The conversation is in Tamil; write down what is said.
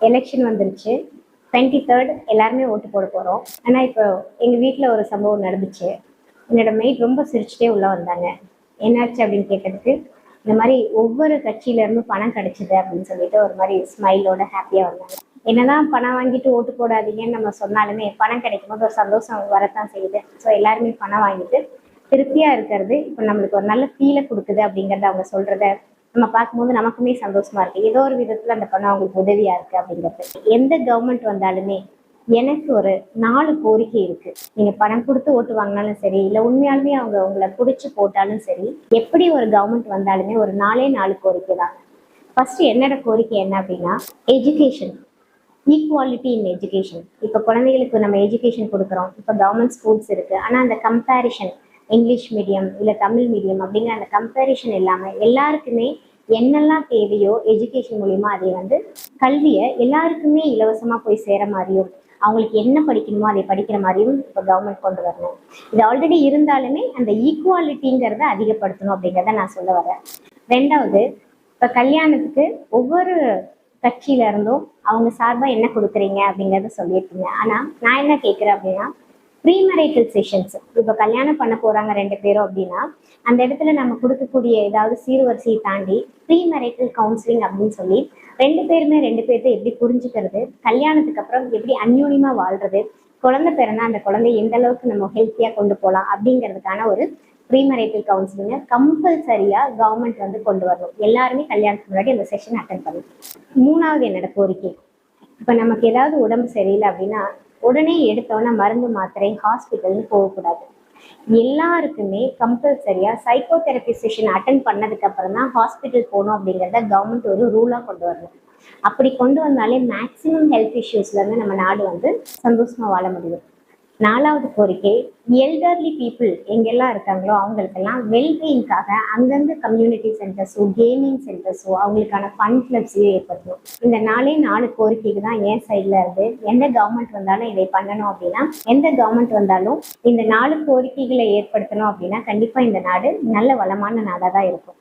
எலெக்ஷன் வந்துருச்சு. 23rd எல்லாருமே ஓட்டு போட போறோம். ஆனா இப்போ எங்க வீட்ல ஒரு சம்பவம் நடந்துச்சு. என்னோட மெய்ட் ரொம்ப சிரிச்சுட்டே உள்ள வந்தாங்க. என்னாச்சு அப்படின்னு கேட்டதுக்கு, இந்த மாதிரி ஒவ்வொரு கட்சியில இருந்து பணம் கிடைச்சது அப்படின்னு சொல்லிட்டு ஒரு மாதிரி ஸ்மைலோட ஹாப்பியா வந்தாங்க. என்னதான் பணம் வாங்கிட்டு ஓட்டு போடாதீங்கன்னு நம்ம சொன்னாலுமே பணம் கிடைக்கும் போது ஒரு சந்தோஷம் வரத்தான் செய்யுது. ஸோ எல்லாருமே பணம் வாங்கிட்டு திருப்தியா இருக்கிறது இப்போ நம்மளுக்கு ஒரு நல்ல ஃபீலை கொடுக்குது அப்படிங்கறத அவங்க சொல்றத நம்ம பார்க்கும்போது நமக்குமே சந்தோஷமா இருக்கு. ஏதோ ஒரு விதத்துல அந்த பணம் அவங்களுக்கு உதவியா இருக்கு அப்படிங்கிறது. எந்த கவர்மெண்ட் வந்தாலுமே எனக்கு ஒரு 4 கோரிக்கை இருக்கு. நீங்க பணம் கொடுத்து ஓட்டு வாங்கினாலும் சரி, இல்ல உண்மையாலுமே அவங்க உங்களை பிடிச்சு போட்டாலும் சரி, எப்படி ஒரு கவர்மெண்ட் வந்தாலுமே ஒரு 4 கோரிக்கை தான். ஃபர்ஸ்ட் என்னோட கோரிக்கை என்ன அப்படின்னா, எஜுகேஷன், ஈக்குவாலிட்டி இன் எஜுகேஷன். இப்போ குழந்தைகளுக்கு நம்ம எஜுகேஷன் கொடுக்குறோம். இப்போ கவர்மெண்ட் ஸ்கூல்ஸ் இருக்கு. ஆனா அந்த கம்பேரிஷன், இங்கிலீஷ் மீடியம் இல்ல தமிழ் மீடியம் அப்படிங்கிற அந்த கம்பேரிஷன் இல்லாம எல்லாருக்குமே என்னெல்லாம் தேவையோ எஜுகேஷன் மூலியமா அதை கல்வியை எல்லாருக்குமே இலவசமா போய் சேர மாதிரியும், அவங்களுக்கு என்ன படிக்கணுமோ அதை படிக்கிற மாதிரியும் இப்போ கவர்மெண்ட் கொண்டு வரணும். இது ஆல்ரெடி இருந்தாலுமே அந்த ஈக்குவாலிட்டிங்கிறத அதிகப்படுத்தணும் அப்படிங்கிறத நான் சொல்ல வரேன். ரெண்டாவது, இப்போ கல்யாணத்துக்கு ஒவ்வொரு கட்சியில இருந்தும் அவங்க சார்பா என்ன கொடுக்குறீங்க அப்படிங்கறத சொல்லியிருக்கீங்க. ஆனா நான் என்ன கேட்கிறேன் அப்படின்னா, ப்ரீமரைட்டல் செஷன்ஸ். இப்போ கல்யாணம் பண்ண போறாங்க 2 பேரும் அப்படின்னா அந்த இடத்துல நம்ம கொடுக்கக்கூடிய ஏதாவது சீர்வரிசையை தாண்டி ப்ரீமரைட்டல் கவுன்சிலிங் அப்படின்னு சொல்லி 2 பேருமே 2 பேர்த்த எப்படி புரிஞ்சுக்கிறது, கல்யாணத்துக்கு அப்புறம் எப்படி அந்யோன்யமா வாழ்றது, குழந்தை பிறந்தா அந்த குழந்தைய எந்த அளவுக்கு நம்ம ஹெல்த்தியா கொண்டு போகலாம் அப்படிங்கிறதுக்கான ஒரு ப்ரீமரைட்டல் கவுன்சிலிங்கை கம்பல்சரியா கவர்மெண்ட் கொண்டு வரணும். எல்லாருமே கல்யாணத்துக்கு முன்னாடி அந்த செஷன் அட்டன் பண்ணணும். 3வது என்னோட கோரிக்கை, இப்போ நமக்கு ஏதாவது உடம்பு சரியில்லை அப்படின்னா உடனே எடுத்தோன்னா மருந்து மாத்திரை ஹாஸ்பிட்டல்னு போகக்கூடாது. எல்லாருக்குமே கம்பல்சரியா சைக்கோதெரபி செஷன் அட்டன் பண்ணதுக்கு அப்புறம் தான் ஹாஸ்பிட்டல் போகணும் அப்படிங்கிறத கவர்மெண்ட் ஒரு ரூலா கொண்டு வரணும். அப்படி கொண்டு வந்தாலே மேக்சிமம் ஹெல்த் இஷ்யூஸ்ல இருந்து நம்ம நாடு சந்தோஷமா வாழ முடியும். 4வது கோரிக்கை, எல்டர்லி பீப்புள் எங்கெல்லாம் இருக்காங்களோ அவங்களுக்கெல்லாம் வெல்பீயிங்காக அங்கங்க கம்யூனிட்டி சென்டர்ஸோ கேமிங் சென்டர்ஸோ அவங்களுக்கான ஃபன் கிளப்ஸையும் ஏற்படுத்தணும். இந்த 4 கோரிக்கைக்கு தான் என் சைட்ல இருந்து எந்த கவர்மெண்ட் வந்தாலும் இதை பண்ணணும் அப்படின்னா, எந்த கவர்மெண்ட் வந்தாலும் இந்த 4 கோரிக்கைகளை ஏற்படுத்தணும் அப்படின்னா கண்டிப்பா இந்த நாடு நல்ல வளமான நாடாக தான் இருக்கும்.